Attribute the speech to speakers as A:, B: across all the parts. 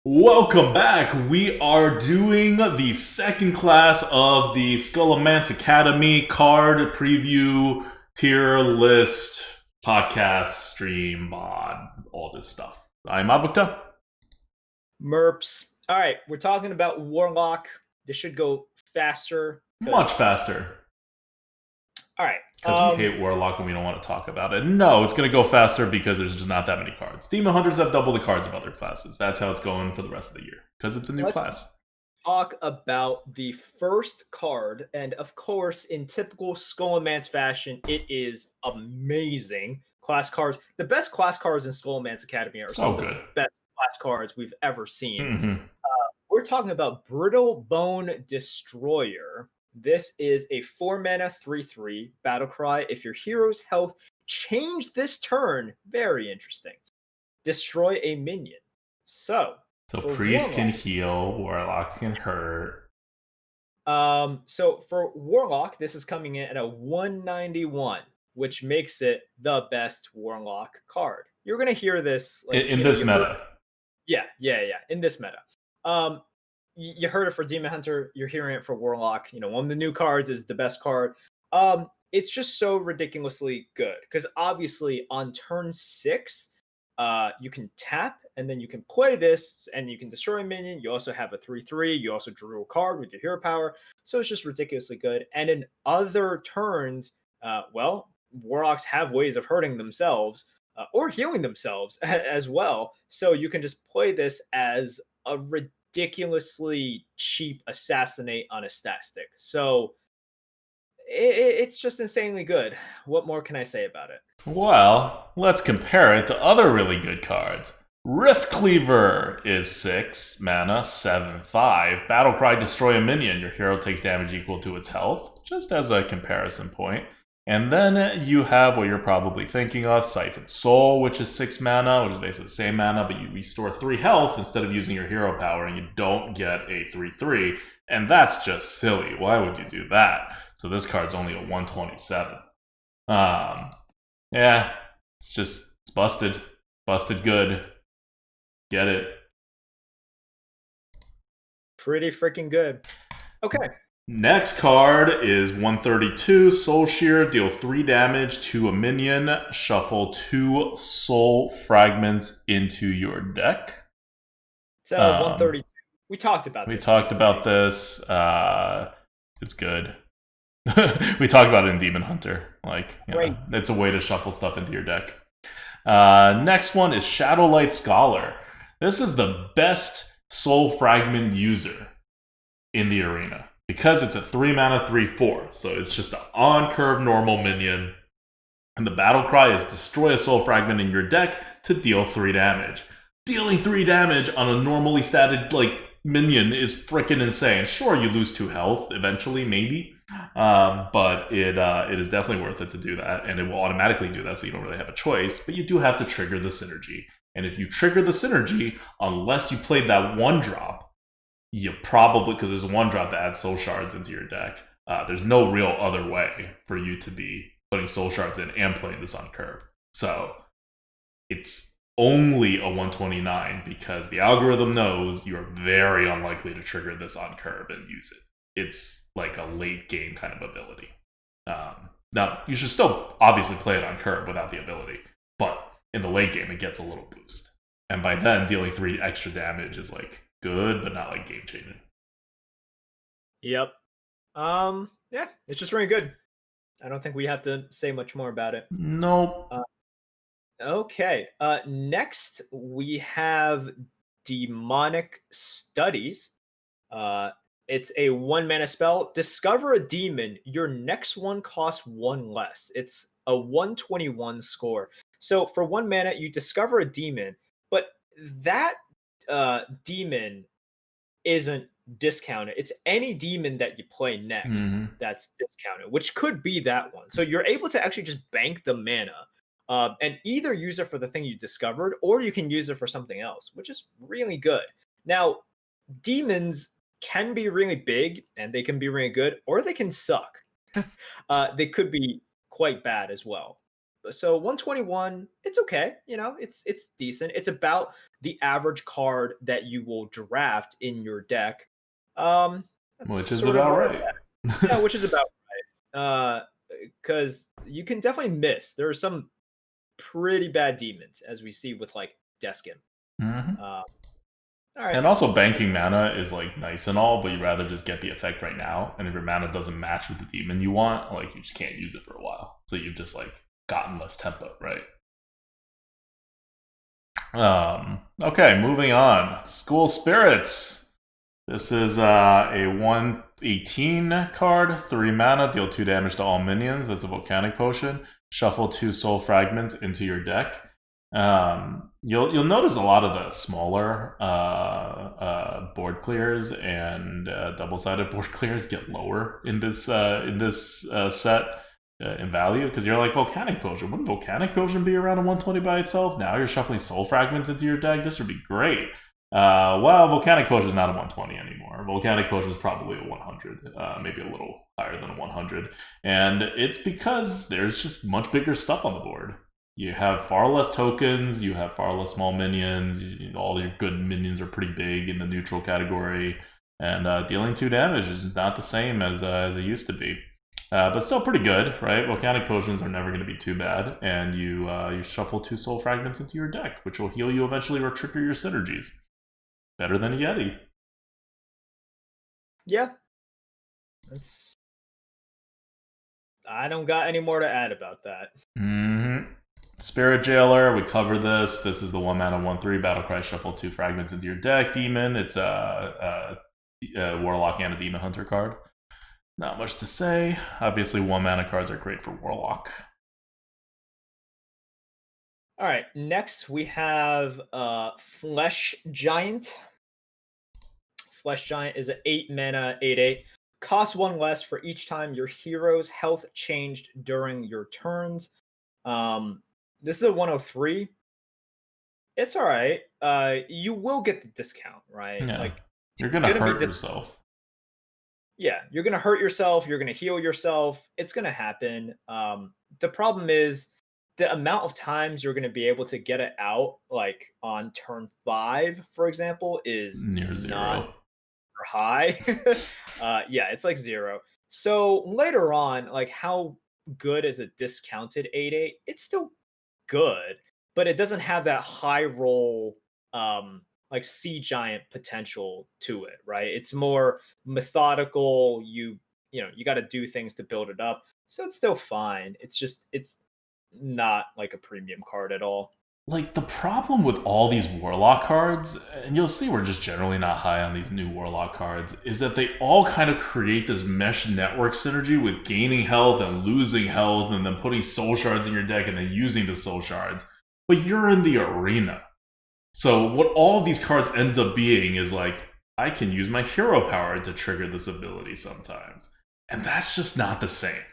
A: Welcome back. We are doing the second class of the Scholomance Academy card preview tier list podcast stream mod, all this stuff. I'm Abukta.
B: Merps. All right, we're talking about Warlock. This should go faster
A: Much
B: because.
A: faster.
B: All right.
A: Because we hate Warlock and we don't want to talk about it. No, it's going to go faster because there's just not that many cards. Demon Hunters have double the cards of other classes. That's how it's going for the rest of the year. Because it's a new
B: Let's
A: class.
B: talk about the first card, and of course, in typical Scholomance fashion, it is amazing. Class cards. The best class cards in Scholomance Academy are
A: So
B: some of
A: good.
B: the best class cards we've ever seen.
A: Mm-hmm.
B: We're talking about Brittle Bone Destroyer. This is a 4-mana 3/3 battle cry. If your hero's health changed this turn, very interesting. Destroy a minion. So
A: Priest can
B: Warlock,
A: heal, Warlocks can hurt.
B: so for Warlock, this is coming in at a 191, which makes it the best Warlock card. You're gonna hear this
A: In this meta.
B: Yeah. In this meta. You heard it for Demon Hunter, you're hearing it for Warlock. One of the new cards is the best card. It's just so ridiculously good because obviously on turn 6, you can tap and then you can play this and you can destroy a minion. You also have a 3/3. You also drew a card with your hero power, so it's just ridiculously good. And in other turns, Warlocks have ways of hurting themselves or healing themselves as well. So you can just play this as a ridiculously cheap assassinate on a stat stick. So it's just insanely good. What more can I say about it?
A: Well, let's compare it to other really good cards. Rift Cleaver is 6 mana, 7/5. Battlecry, destroy a minion. Your hero takes damage equal to its health, just as a comparison point. And then you have what you're probably thinking of, Siphon Soul, which is 6 mana, which is basically the same mana, but you restore 3 health instead of using your hero power, and you don't get a 3/3. And that's just silly. Why would you do that? So this card's only a 127. Yeah, it's busted. Busted good. Get it.
B: Pretty freaking good. Okay.
A: Next card is 132, Soul Shear. Deal 3 damage to a minion. Shuffle 2 soul fragments into your deck.
B: So 132. We talked about
A: We
B: this.
A: talked about this. It's good. We talked about it in Demon Hunter. It's a way to shuffle stuff into your deck. Next one is Shadowlight Scholar. This is the best soul fragment user in the arena because it's a 3 mana 3/4. So it's just an on curve normal minion. And the battle cry is destroy a soul fragment in your deck to deal 3 damage. Dealing 3 damage on a normally statted minion is freaking insane. Sure, you lose 2 health eventually, maybe. But it is definitely worth it to do that, and it will automatically do that, so you don't really have a choice. But you do have to trigger the synergy, and if you trigger the synergy, unless you played that 1-drop, you probably, because there's a 1-drop that adds soul shards into your deck, there's no real other way for you to be putting soul shards in and playing this on curve. So it's only a 129 because the algorithm knows you're very unlikely to trigger this on curve and use it. It's like a late game kind of ability. Now, you should still obviously play it on curve without the ability, but in the late game, it gets a little boost. And by then, dealing 3 extra damage is good, but not game changing.
B: Yep. Yeah, it's just really good. I don't think we have to say much more about it.
A: Nope.
B: Okay. Next we have Demonic Studies. It's a 1-mana spell. Discover a demon. Your next one costs 1 less. It's a 121 score. So for 1 mana, you discover a demon, but that demon isn't discounted. It's any demon that you play next that's discounted, which could be that one. So you're able to actually just bank the mana and either use it for the thing you discovered or you can use it for something else, which is really good. Now, demons can be really big and they can be really good, or they can suck. They could be quite bad as well. So 121, it's okay. It's decent. It's about the average card that you will draft in your deck. That's
A: Which is
B: sort of
A: about
B: where it's
A: right.
B: at. Yeah, which is about right. Because you can definitely miss. There are some pretty bad demons, as we see with like Deskin.
A: Mhm.
B: Uh, all right.
A: And also, banking mana is like nice and all, but you'd rather just get the effect right now. And if your mana doesn't match with the demon you want, like you just can't use it for a while. So you've just like gotten less tempo, right? Okay, moving on. School Spirits. This is a 118 card, 3 mana, deal 2 damage to all minions. That's a volcanic potion. Shuffle 2 soul fragments into your deck. You'll notice a lot of the smaller board clears and double-sided board clears get lower in this set in value, because you're like, volcanic potion. Wouldn't volcanic potion be around a 120 by itself? Now you're shuffling soul fragments into your deck. This would be great. Well, volcanic potion is not a 120 anymore. Volcanic potion is probably a 100, maybe a little higher than a 100, and it's because there's just much bigger stuff on the board. You have far less tokens, you have far less small minions, all your good minions are pretty big in the neutral category, and dealing 2 damage is not the same as it used to be. But still pretty good, right? Volcanic potions are never going to be too bad, and you shuffle 2 soul fragments into your deck, which will heal you eventually or trigger your synergies. Better than a Yeti.
B: Yeah. I don't got any more to add about that.
A: Mm-hmm. Spirit Jailer, we covered this. This is the 1 mana 1/3 Battlecry. Shuffle 2 fragments into your deck. Demon, it's a Warlock and a Demon Hunter card. Not much to say. Obviously, 1 mana cards are great for Warlock.
B: All right, next we have Flesh Giant. Flesh Giant is an 8 mana 8/8. Costs 1 less for each time your hero's health changed during your turns. This is a 103. It's all right. You will get the discount, right?
A: Yeah.
B: Like
A: You're gonna hurt yourself.
B: Yeah, you're gonna hurt yourself. You're gonna heal yourself. It's gonna happen. The problem is the amount of times you're gonna be able to get it out, like on turn 5, for example, is
A: Near
B: not
A: 0.
B: high. Yeah, it's like 0. So later on, like how good is a discounted 8/8? It's still good, but it doesn't have that high roll like sea giant potential to it, right? It's more methodical. You got to do things to build it up. So it's still fine. It's not like a premium card at all.
A: Like, the problem with all these Warlock cards, and you'll see we're just generally not high on these new Warlock cards, is that they all kind of create this mesh network synergy with gaining health and losing health and then putting soul shards in your deck and then using the soul shards. But you're in the arena. So what all these cards ends up being is like, I can use my hero power to trigger this ability sometimes. And that's just not the same.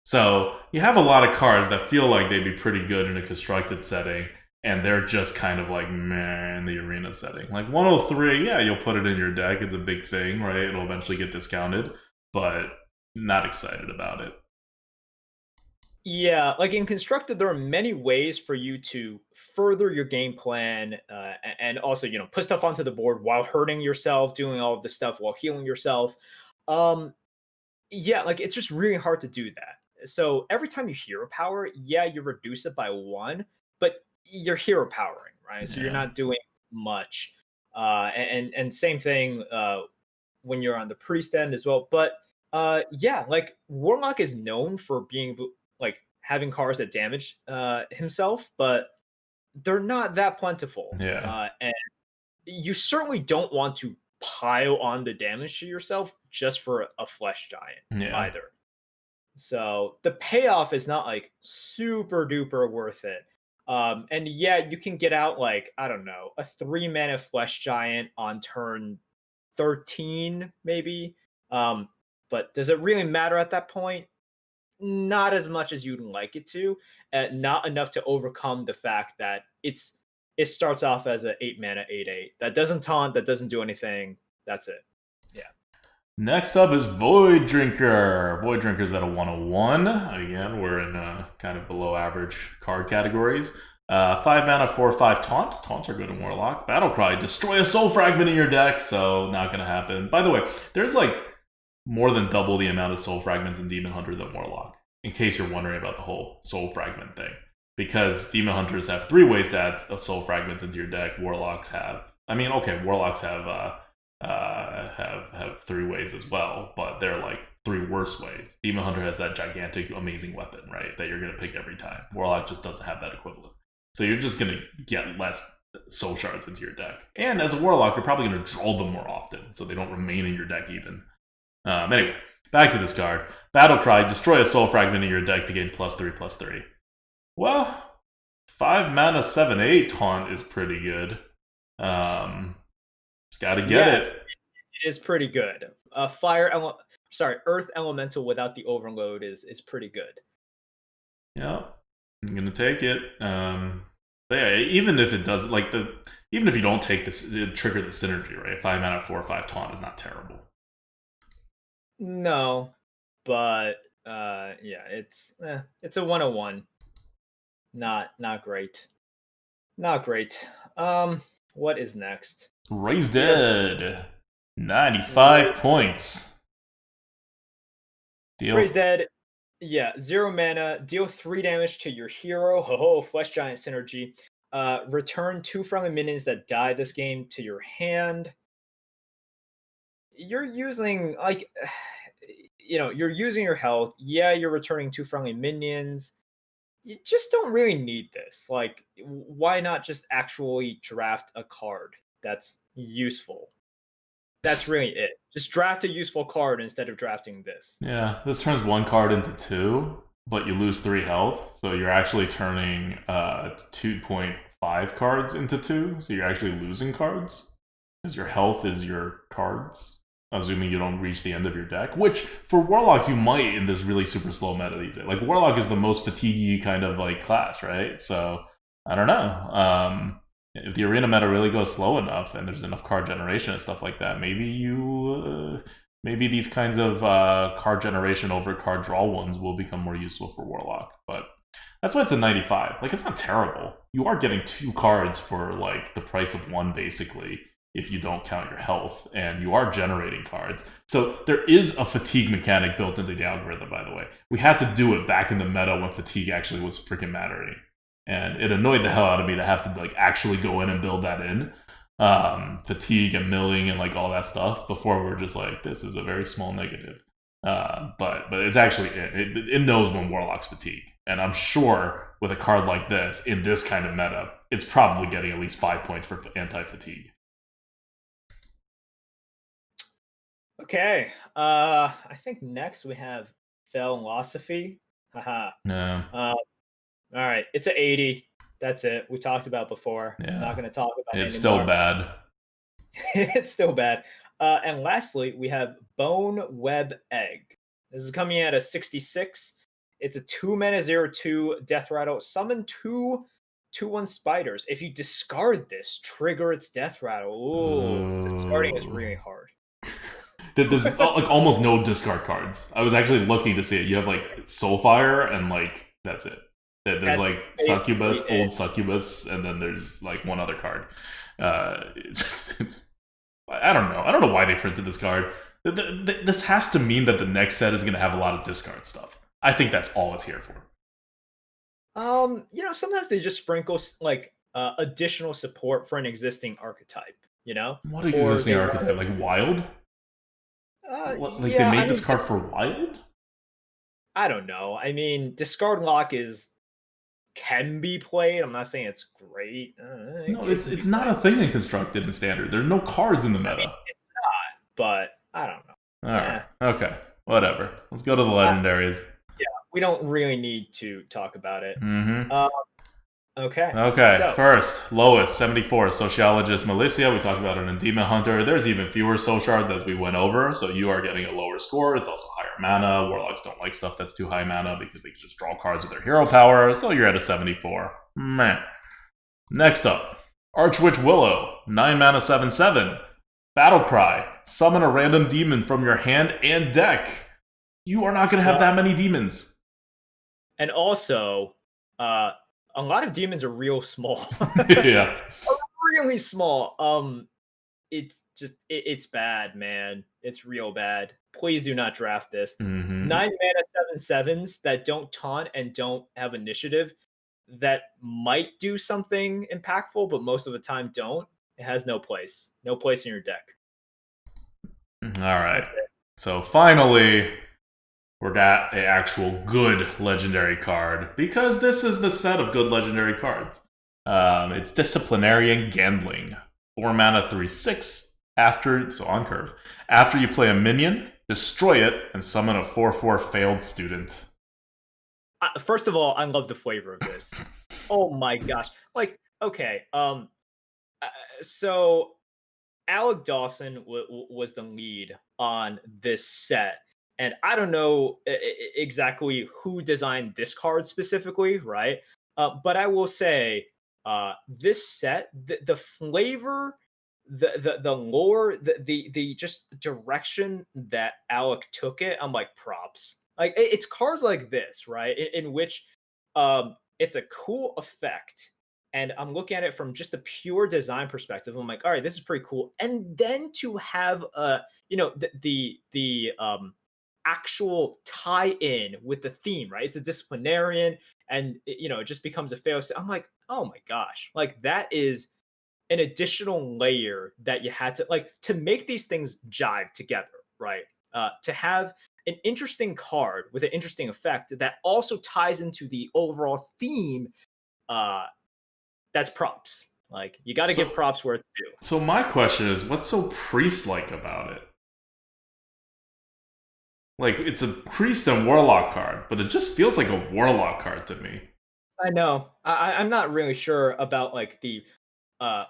A: So you have a lot of cards that feel like they'd be pretty good in a constructed setting, and they're just kind of like meh in the arena setting. Like 103, yeah, you'll put it in your deck. It's a big thing, right? It'll eventually get discounted, but not excited about it.
B: Yeah, like in constructed, there are many ways for you to further your game plan, and also put stuff onto the board while hurting yourself, doing all of this stuff while healing yourself. Um, yeah, like it's just really hard to do that. So every time you hero power, yeah, you reduce it by 1, but you're hero powering, right? So you're
A: Yeah.
B: not doing much. And same thing when you're on the priest end as well. But yeah, like Warlock is known for being like having cards that damage himself, but they're not that plentiful.
A: Yeah.
B: And you certainly don't want to pile on the damage to yourself just for a flesh giant
A: Yeah.
B: either. So the payoff is not like super duper worth it. And yeah, you can get out like, I don't know, a 3 mana flesh giant on turn 13, maybe. But does it really matter at that point? Not as much as you'd like it to. Not enough to overcome the fact that it starts off as a 8 mana 8/8 that doesn't taunt, that doesn't do anything. That's it. Yeah.
A: Next up is Void Drinker. Void Drinker's at a 101. Again, we're in kind of below average card categories. 5 mana, 4/5 taunt. Taunts are good in Warlock. Battlecry, destroy a soul fragment in your deck. So not gonna happen. By the way, there's like more than double the amount of soul fragments in Demon Hunter than Warlock. In case you're wondering about the whole soul fragment thing, because Demon Hunters have 3 ways to add soul fragments into your deck. Warlocks have. I mean, okay, Warlocks have 3 ways as well, but they're like 3 worse ways. Demon Hunter has that gigantic, amazing weapon, right? That you're gonna pick every time. Warlock just doesn't have that equivalent. So you're just gonna get less soul shards into your deck. And as a Warlock, you're probably gonna draw them more often, so they don't remain in your deck even. Anyway, back to this card. Battlecry, destroy a soul fragment in your deck to gain +3/+3. Well, 5 mana 7/8 taunt is pretty good. Just gotta get it.
B: It is pretty good. Earth Elemental without the overload is pretty good.
A: Yeah, I'm gonna take it. But yeah, even if it does, even if you don't take this, trigger the synergy, right? 5 mana 4/5 taunt is not terrible.
B: No, but yeah, it's a 101. Not great. Not great. What is next?
A: Raise Dead. 95 points.
B: Raise Dead. Yeah, 0 mana. Deal 3 damage to your hero. Ho, Flesh Giant synergy. Return 2 friendly minions that die this game to your hand. You're using you're using your health. Yeah, you're returning 2 friendly minions. You just don't really need this. Like, why not just actually draft a card that's useful? That's really it. Just draft a useful card instead of drafting this.
A: Yeah, this turns 1 card into 2, but you lose 3 health. So you're actually turning 2.5 cards into 2. So you're actually losing cards. Because your health is your cards. Assuming you don't reach the end of your deck. Which, for Warlocks, you might in this really super slow meta these days. Like, Warlock is the most fatiguey kind of, like, class, right? So, I don't know. If the arena meta really goes slow enough and there's enough card generation and stuff like that, maybe maybe these kinds of card generation over card draw ones will become more useful for Warlock. But that's why it's a 95. Like, it's not terrible. You are getting 2 cards for, like, the price of 1, basically, if you don't count your health, and you are generating cards. So there is a fatigue mechanic built into the algorithm, by the way. We had to do it back in the meta when fatigue actually was freaking mattering. And it annoyed the hell out of me to have to like actually go in and build that in. Fatigue and milling and like all that stuff. Before we were just like, this is a very small negative. But it's actually, it knows when Warlock's fatigue. And I'm sure with a card like this, in this kind of meta, it's probably getting at least 5 points for anti-fatigue.
B: Okay, I think next we have Philosophy. Haha.
A: No.
B: All right, it's an 80. That's it. We talked about before.
A: Yeah.
B: Not going to talk about it
A: It's
B: anymore.
A: still bad.
B: It's still bad. And lastly, we have Bone Web Egg. This is coming at a 66. It's a 2 mana 0/2 Death Rattle. Summon 2/1 spiders. If you discard this, trigger its Death Rattle. Ooh, discarding is really hard.
A: There's like almost no discard cards. I was actually lucky to see it. You have like Soulfire and like that's it. There's like Succubus, Old Succubus, and then there's like one other card. I don't know. I don't know why they printed this card. This has to mean that the next set is going to have a lot of discard stuff. I think that's all it's here for.
B: Sometimes they just sprinkle like additional support for an existing archetype.
A: What an existing archetype? Like Wild? They made this card for Wild?
B: I don't know. I mean, Discard Lock can be played. I'm not saying it's great.
A: No, it's not a thing in Constructed and Standard. There's no cards in the meta.
B: I mean, it's not, but I don't know.
A: Alright. Okay. Whatever. Let's go to the legendaries.
B: Yeah, we don't really need to talk about it.
A: Mm-hmm.
B: Okay.
A: So, first, Lois, 74, Sociologist Militia. We talked about it in Demon Hunter. There's even fewer soul shards as we went over, so you are getting a lower score. It's also higher mana. Warlocks don't like stuff that's too high mana because they can just draw cards with their hero power, so you're at a 74. Meh. Next up, Archwitch Willow, 9 mana 7/7. Battlecry, summon a random demon from your hand and deck. You are not going to have that many demons.
B: And also, a lot of demons are real small.
A: Yeah.
B: Really small. It's just it's bad, man. It's real bad. Please do not draft this. 9 mana 7/7s that don't taunt and don't have initiative that might do something impactful, but most of the time don't. It has no place. No place in your deck.
A: All right. So finally, we got an actual good legendary card, because this is the set of good legendary cards. It's Disciplinarian Gambling. 4 mana 3/6. On curve. After you play a minion, destroy it and summon a 4/4 failed student.
B: First of all, I love the flavor of this. Oh my gosh. Like, okay, so Alec Dawson was the lead on this set, and I don't know exactly who designed this card specifically, right? But I will say, this set, the flavor, the lore, the just direction that Alec took it, I'm like, props. Like, it's cards like this, right? In which it's a cool effect, and I'm looking at it from just a pure design perspective. I'm like, all right, this is pretty cool. And then to have the actual tie-in with the theme, right? It's a disciplinarian, and it just becomes a fail. I'm like, oh my gosh, like that is an additional layer that you had to make these things jive together, right? To have an interesting card with an interesting effect that also ties into the overall theme. That's props. Like, you got to give props where it's due.
A: So my question is, what's so priest-like about it? Like, it's a priest and warlock card, but it just feels like a warlock card to me.
B: I know. I'm not really sure about like the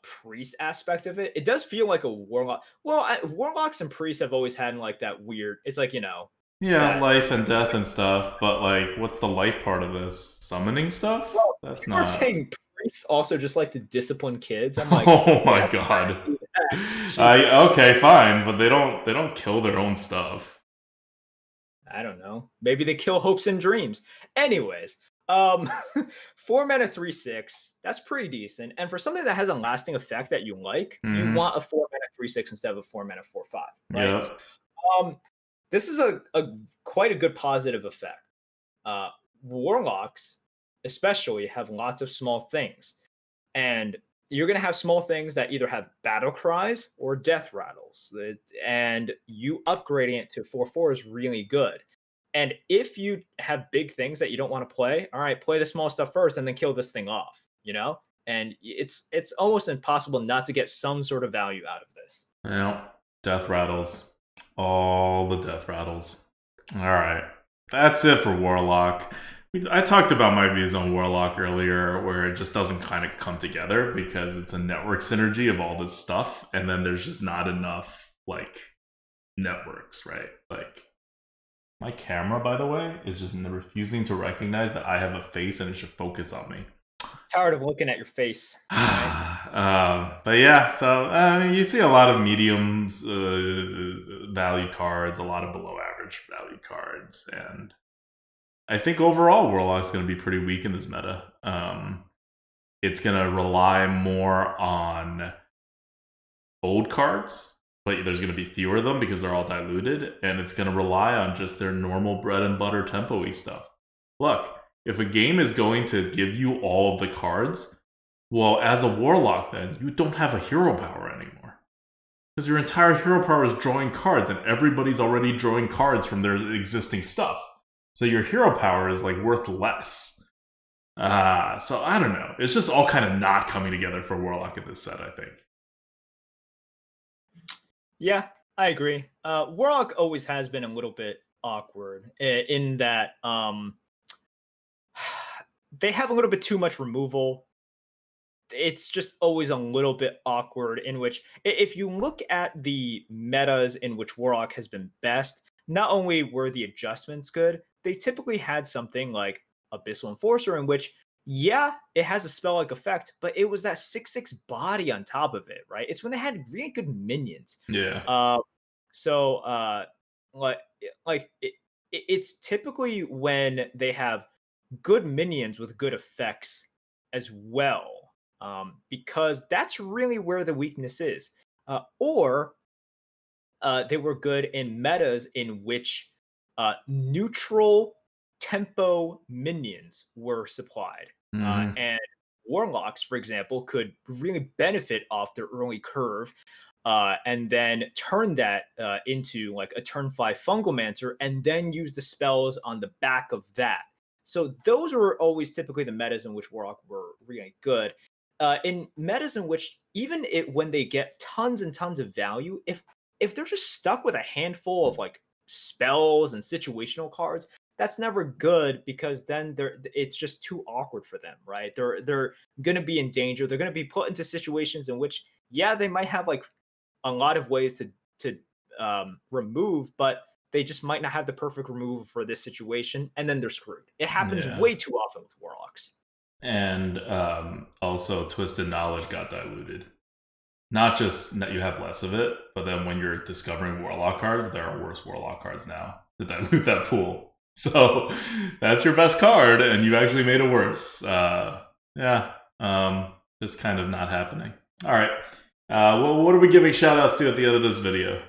B: priest aspect of it. It does feel like a warlock. Well, warlocks and priests have always had like that weird. It's like
A: Yeah, life and death and stuff, but like, what's the life part of this? Summoning stuff?
B: Well,
A: that's
B: not.
A: not.
B: Saying priests also just like to discipline kids. I'm like,
A: oh my god. Okay, fine, but they don't kill their own stuff.
B: I don't know. Maybe they kill hopes and dreams. Anyways, 4 mana 3/6. That's pretty decent. And for something that has a lasting effect that you like, you want a 4 mana 3/6 instead of a 4 mana 4/5. Right?
A: Yep.
B: This is a quite a good positive effect. Warlocks, especially, have lots of small things, and you're going to have small things that either have battle cries or death rattles, and you upgrading it to 4/4 is really good. And if you have big things that you don't want to play, all right, play the small stuff first and then kill this thing off, and it's almost impossible not to get some sort of value out of this.
A: Yeah, death rattles. All the death rattles. All right. That's it for Warlock. I talked about my views on Warlock earlier, where it just doesn't kind of come together because it's a network synergy of all this stuff, and then there's just not enough, like, networks, right? Like, my camera, by the way, is just refusing to recognize that I have a face and it should focus on me.
B: Tired of looking at your face.
A: But yeah, so you see a lot of mediums value cards, a lot of below average value cards, and I think overall Warlock's going to be pretty weak in this meta. It's going to rely more on old cards, but there's going to be fewer of them because they're all diluted, and it's going to rely on just their normal bread and butter tempo-y stuff. Look, if a game is going to give you all of the cards, well, as a Warlock, then, you don't have a hero power anymore. Because your entire hero power is drawing cards, and everybody's already drawing cards from their existing stuff. So your hero power is, like, worth less. So I don't know. It's just all kind of not coming together for Warlock in this set, I think.
B: Yeah, I agree. Warlock always has been a little bit awkward in that they have a little bit too much removal. It's just always a little bit awkward, in which if you look at the metas in which Warlock has been best, not only were the adjustments good, they typically had something like Abyssal Enforcer, in which, yeah, it has a spell-like effect, but it was that 6/6 body on top of it, right? It's when they had really good minions.
A: Yeah.
B: So like it's typically when they have good minions with good effects as well, because that's really where the weakness is. Or they were good in metas in which neutral tempo minions were supplied. And warlocks, for example, could really benefit off their early curve, and then turn that into like a turn 5 fungalmancer and then use the spells on the back of that. So those were always typically the metas in which warlock were really good. In metas in which even when they get tons and tons of value, if they're just stuck with a handful of like spells and situational cards, that's never good, because then it's just too awkward for them, right? They're going to be in danger. They're going to be put into situations in which, yeah, they might have like a lot of ways to remove, but they just might not have the perfect removal for this situation, and then they're screwed. It happens way too often with warlocks.
A: And also, twisted knowledge got diluted. Not just that you have less of it, but then when you're discovering warlock cards, there are worse warlock cards now to dilute that pool. So that's your best card, and you actually made it worse. Yeah, just kind of not happening. All right. Well, what are we giving shout outs to at the end of this video?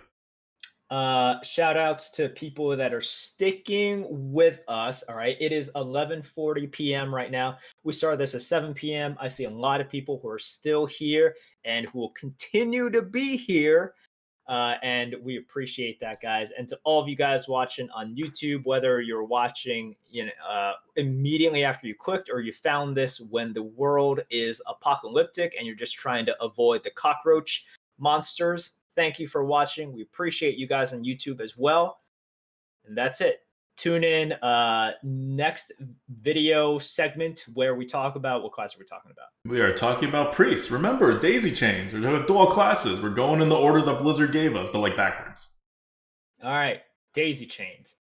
B: Shout outs to people that are sticking with us. All right, it is 11:40 p.m. right now. We started this at 7 p.m. I see a lot of people who are still here and who will continue to be here, and we appreciate that, guys. And to all of you guys watching on YouTube, whether you're watching immediately after you clicked, or you found this when the world is apocalyptic and you're just trying to avoid the cockroach monsters, thank you for watching. We appreciate you guys on YouTube as well. And that's it. Tune in next video segment where we talk about, what class are we talking about?
A: We are talking about priests. Remember, daisy chains. We're doing dual classes. We're going in the order that Blizzard gave us, but like backwards.
B: All right. Daisy chains.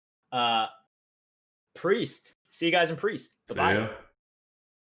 B: Priest. See you guys in Priest. Bye-bye.